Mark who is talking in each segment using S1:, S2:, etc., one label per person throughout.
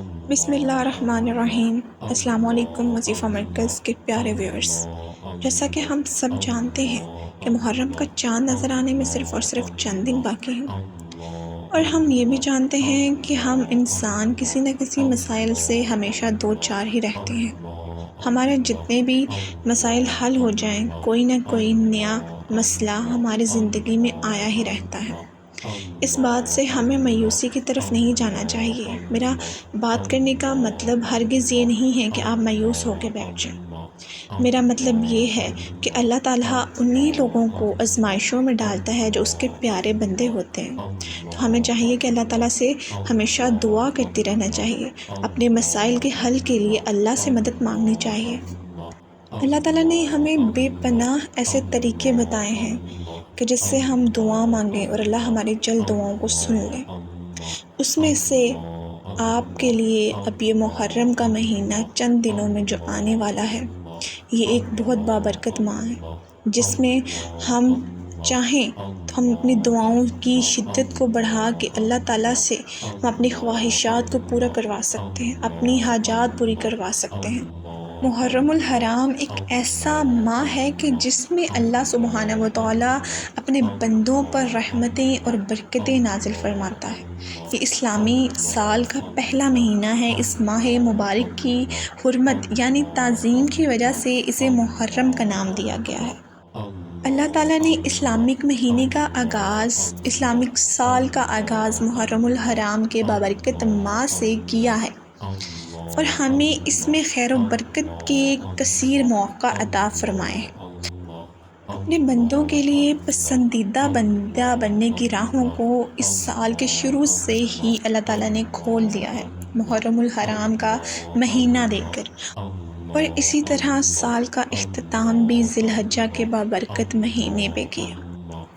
S1: بسم اللہ الرحمن الرحیم۔ السلام علیکم وظیفہ مرکز کے پیارے ویورز، جیسا کہ ہم سب جانتے ہیں کہ محرم کا چاند نظر آنے میں صرف اور صرف چند دن باقی ہیں، اور ہم یہ بھی جانتے ہیں کہ ہم انسان کسی نہ کسی مسائل سے ہمیشہ دو چار ہی رہتے ہیں۔ ہمارے جتنے بھی مسائل حل ہو جائیں، کوئی نہ کوئی نیا مسئلہ ہماری زندگی میں آیا ہی رہتا ہے۔ اس بات سے ہمیں مایوسی کی طرف نہیں جانا چاہیے۔ میرا بات کرنے کا مطلب ہرگز یہ نہیں ہے کہ آپ مایوس ہو کے بیٹھ جائیں۔ میرا مطلب یہ ہے کہ اللہ تعالیٰ انہی لوگوں کو آزمائشوں میں ڈالتا ہے جو اس کے پیارے بندے ہوتے ہیں۔ تو ہمیں چاہیے کہ اللہ تعالیٰ سے ہمیشہ دعا کرتے رہنا چاہیے، اپنے مسائل کے حل کے لیے اللہ سے مدد مانگنی چاہیے۔ اللہ تعالیٰ نے ہمیں بے پناہ ایسے طریقے بتائے ہیں کہ جس سے ہم دعا مانگیں اور اللہ ہماری جلد دعاؤں کو سن لے۔ اس میں سے آپ کے لیے اب یہ محرم کا مہینہ چند دنوں میں جو آنے والا ہے، یہ ایک بہت بابرکت ماہ ہے، جس میں ہم چاہیں تو ہم اپنی دعاؤں کی شدت کو بڑھا کے اللہ تعالیٰ سے ہم اپنی خواہشات کو پورا کروا سکتے ہیں، اپنی حاجات پوری کروا سکتے ہیں۔ محرم الحرام ایک ایسا ماہ ہے کہ جس میں اللہ سبحانہ و تعالیٰ اپنے بندوں پر رحمتیں اور برکتیں نازل فرماتا ہے۔ یہ اسلامی سال کا پہلا مہینہ ہے۔ اس ماہ مبارک کی حرمت یعنی تعظیم کی وجہ سے اسے محرم کا نام دیا گیا ہے۔ اللہ تعالیٰ نے اسلامک مہینے کا آغاز، اسلامک سال کا آغاز محرم الحرام کے بابرکت ماہ سے کیا ہے، اور ہمیں اس میں خیر و برکت کے کثیر مواقع عطا فرمائے ہیں۔ اپنے بندوں کے لیے پسندیدہ بندہ بننے کی راہوں کو اس سال کے شروع سے ہی اللہ تعالیٰ نے کھول دیا ہے، محرم الحرام کا مہینہ دے کر، اور اسی طرح سال کا اختتام بھی ذی الحجہ کے بابرکت مہینے پہ کیا۔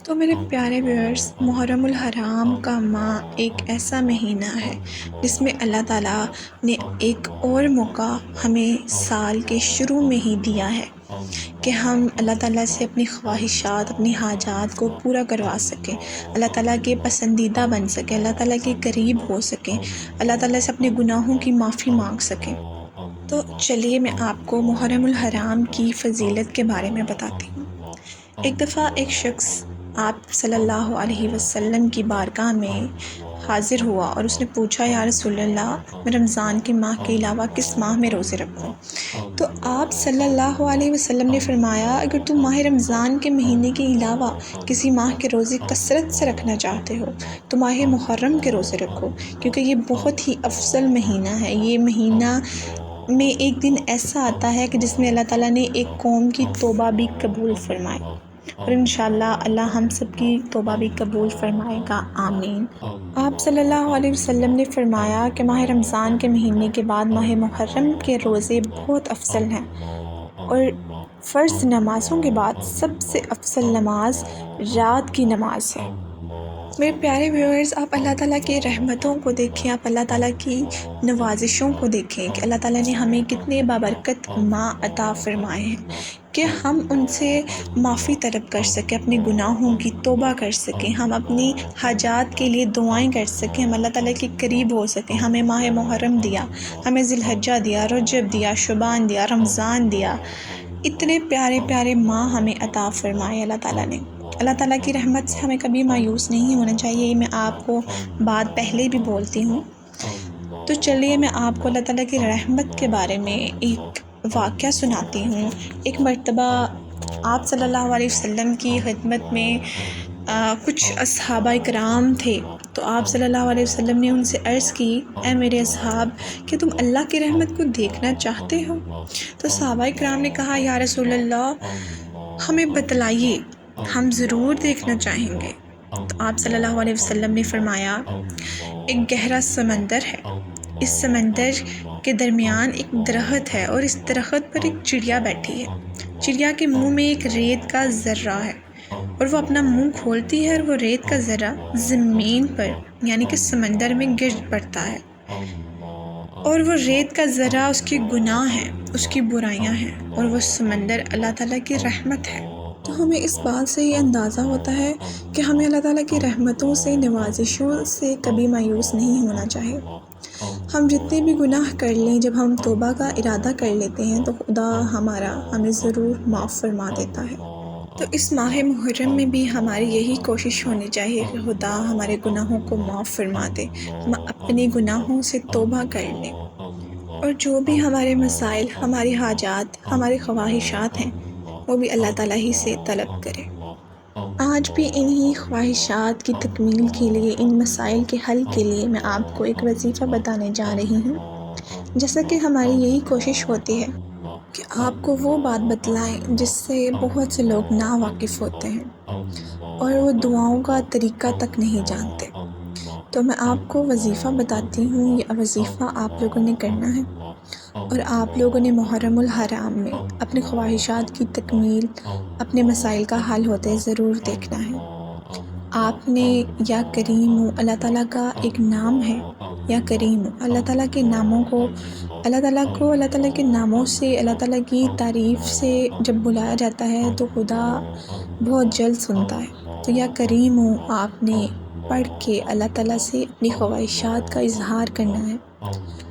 S1: تو میرے پیارے ویورز، محرم الحرام کا ماہ ایک ایسا مہینہ ہے جس میں اللہ تعالیٰ نے ایک اور موقع ہمیں سال کے شروع میں ہی دیا ہے کہ ہم اللہ تعالیٰ سے اپنی خواہشات، اپنی حاجات کو پورا کروا سکیں، اللہ تعالیٰ کے پسندیدہ بن سکیں، اللہ تعالیٰ کے قریب ہو سکیں، اللہ تعالیٰ سے اپنے گناہوں کی معافی مانگ سکیں۔ تو چلیے میں آپ کو محرم الحرام کی فضیلت کے بارے میں بتاتی ہوں۔ ایک دفعہ ایک شخص آپ صلی اللہ علیہ وسلم کی بارگاہ میں حاضر ہوا اور اس نے پوچھا، یا رسول اللہ، میں رمضان کے ماہ کے علاوہ کس ماہ میں روزے رکھوں؟ تو آپ صلی اللہ علیہ وسلم نے فرمایا، اگر تم ماہ رمضان کے مہینے کے علاوہ کسی ماہ کے روزے کثرت سے رکھنا چاہتے ہو تو ماہ محرم کے روزے رکھو، کیونکہ یہ بہت ہی افضل مہینہ ہے۔ یہ مہینہ میں ایک دن ایسا آتا ہے کہ جس میں اللہ تعالیٰ نے ایک قوم کی توبہ بھی قبول فرمائے، اور انشاءاللہ اللہ ہم سب کی توبہ بھی قبول فرمائے گا، آمین۔ آپ صلی اللہ علیہ وسلم نے فرمایا کہ ماہ رمضان کے مہینے کے بعد ماہ محرم کے روزے بہت افضل ہیں، اور فرض نمازوں کے بعد سب سے افضل نماز رات کی نماز ہے۔ میرے پیارے ویورز، آپ اللہ تعالیٰ کی رحمتوں کو دیکھیں، آپ اللہ تعالیٰ کی نوازشوں کو دیکھیں کہ اللہ تعالیٰ نے ہمیں کتنے بابرکت ماہ عطا فرمائے ہیں کہ ہم ان سے معافی طلب کر سکیں، اپنے گناہوں کی توبہ کر سکیں، ہم اپنی حاجات کے لیے دعائیں کر سکیں، ہم اللہ تعالیٰ کے قریب ہو سکیں۔ ہمیں ماہ محرم دیا، ہمیں ذی الحجہ دیا، رجب دیا، شعبان دیا، رمضان دیا، اتنے پیارے پیارے ماہ ہمیں عطا فرمائے اللہ تعالیٰ نے۔ اللہ تعالیٰ کی رحمت سے ہمیں کبھی مایوس نہیں ہونا چاہیے، یہ میں آپ کو بات پہلے بھی بولتی ہوں۔ تو چلیے میں آپ کو اللہ تعالیٰ کی رحمت کے بارے میں ایک واقعہ سناتی ہوں۔ ایک مرتبہ آپ صلی اللہ علیہ وسلم کی خدمت میں کچھ اصحابہ کرام تھے، تو آپ صلی اللہ علیہ وسلم نے ان سے عرض کی، اے میرے اصحاب، کہ تم اللہ کی رحمت کو دیکھنا چاہتے ہو؟ تو صحابہ کرام نے کہا، یا رسول اللہ، ہمیں بتلائیے، ہم ضرور دیکھنا چاہیں گے۔ تو آپ صلی اللہ علیہ وسلم نے فرمایا، ایک گہرا سمندر ہے، اس سمندر کے درمیان ایک درخت ہے، اور اس درخت پر ایک چڑیا بیٹھی ہے۔ چڑیا کے منہ میں ایک ریت کا ذرہ ہے، اور وہ اپنا منہ کھولتی ہے اور وہ ریت کا ذرہ زمین پر یعنی کہ سمندر میں گر پڑتا ہے، اور وہ ریت کا ذرہ اس کے گناہ ہیں، اس کی برائیاں ہیں، اور وہ سمندر اللہ تعالیٰ کی رحمت ہے۔ تو ہمیں اس بات سے یہ اندازہ ہوتا ہے کہ ہمیں اللہ تعالیٰ کی رحمتوں سے، نوازشوں سے کبھی مایوس نہیں ہونا چاہیے۔ ہم جتنے بھی گناہ کر لیں، جب ہم توبہ کا ارادہ کر لیتے ہیں تو خدا ہمیں ضرور معاف فرما دیتا ہے۔ تو اس ماہ محرم میں بھی ہماری یہی کوشش ہونی چاہیے کہ خدا ہمارے گناہوں کو معاف فرما دے، ہم اپنے گناہوں سے توبہ کر لیں، اور جو بھی ہمارے مسائل، ہماری حاجات، ہماری خواہشات ہیں، وہ بھی اللہ تعالیٰ ہی سے طلب کریں۔ آج بھی انہی خواہشات کی تکمیل کے لیے، ان مسائل کے حل کے لیے میں آپ کو ایک وظیفہ بتانے جا رہی ہوں۔ جیسا کہ ہماری یہی کوشش ہوتی ہے کہ آپ کو وہ بات بتلائیں جس سے بہت سے لوگ ناواقف ہوتے ہیں اور وہ دعاؤں کا طریقہ تک نہیں جانتے، تو میں آپ کو وظیفہ بتاتی ہوں۔ یہ وظیفہ آپ لوگوں نے کرنا ہے، اور آپ لوگوں نے محرم الحرام میں اپنی خواہشات کی تکمیل، اپنے مسائل کا حل ہوتے ضرور دیکھنا ہے۔ آپ نے یا کریم، اللہ تعالیٰ کا ایک نام ہے یا کریم، اللہ تعالیٰ کے ناموں کو، اللہ تعالیٰ کے ناموں سے، اللہ تعالیٰ کی تعریف سے جب بلایا جاتا ہے تو خدا بہت جلد سنتا ہے۔ تو یا کریم آپ نے پڑھ کے اللہ تعالیٰ سے اپنی خواہشات کا اظہار کرنا ہے،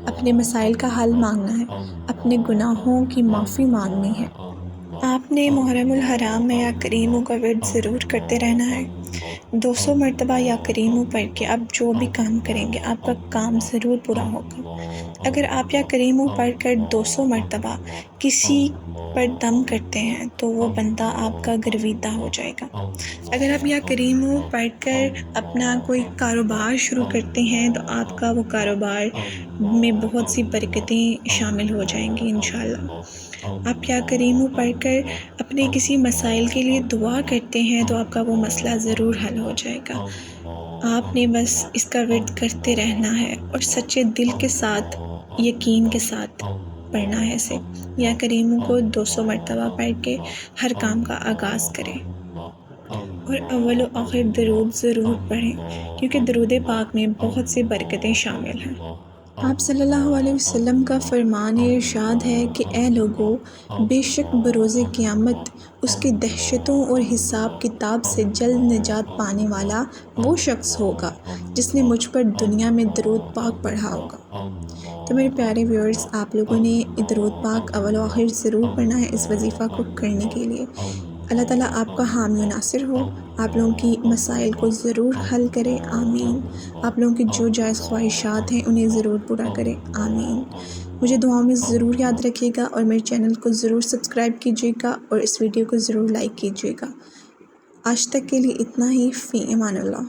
S1: اپنے مسائل کا حل مانگنا ہے، اپنے گناہوں کی معافی مانگنی ہے۔ آپ نے محرم الحرام میں یا کریموں کا ورد ضرور کرتے رہنا ہے۔ 200 مرتبہ یا کریموں پڑھ کے آپ جو بھی کام کریں گے، آپ کا کام ضرور پورا ہوگا۔ اگر آپ یا کریموں پڑھ کر 200 مرتبہ کسی پر دم کرتے ہیں تو وہ بندہ آپ کا گرویدہ ہو جائے گا۔ اگر آپ یا کریموں پڑھ کر اپنا کوئی کاروبار شروع کرتے ہیں تو آپ کا وہ کاروبار میں بہت سی برکتیں شامل ہو جائیں گی انشاءاللہ۔ آپ یا کریموں پڑھ کر اپنے کسی مسائل کے لیے دعا کرتے ہیں تو آپ کا وہ مسئلہ ضرور حل ہو جائے گا۔ آپ نے بس اس کا ورد کرتے رہنا ہے اور سچے دل کے ساتھ، یقین کے ساتھ پڑھنا ہے اسے۔ یا کریموں کو 200 مرتبہ پڑھ کے ہر کام کا آغاز کریں، اور اول و آخر درود ضرور پڑھیں، کیونکہ درود پاک میں بہت سی برکتیں شامل ہیں۔ آپ صلی اللہ علیہ وسلم کا فرمان ارشاد ہے کہ اے لوگو، بے شک بروز قیامت اس کی دہشتوں اور حساب کتاب سے جلد نجات پانے والا وہ شخص ہوگا جس نے مجھ پر دنیا میں درود پاک پڑھا ہوگا۔ تو میرے پیارے ویورز، آپ لوگوں نے درود پاک اول و آخر ضرور پڑھنا ہے اس وظیفہ کو کرنے کے لیے۔ اللہ تعالیٰ آپ کا حامی و ناصر ہو، آپ لوگوں کی مسائل کو ضرور حل کرے، آمین۔ آپ لوگوں کی جو جائز خواہشات ہیں انہیں ضرور پورا کرے، آمین۔ مجھے دعاؤں میں ضرور یاد رکھیے گا، اور میرے چینل کو ضرور سبسکرائب کیجیے گا، اور اس ویڈیو کو ضرور لائک کیجیے گا۔ آج تک کے لیے اتنا ہی، فی امان اللہ۔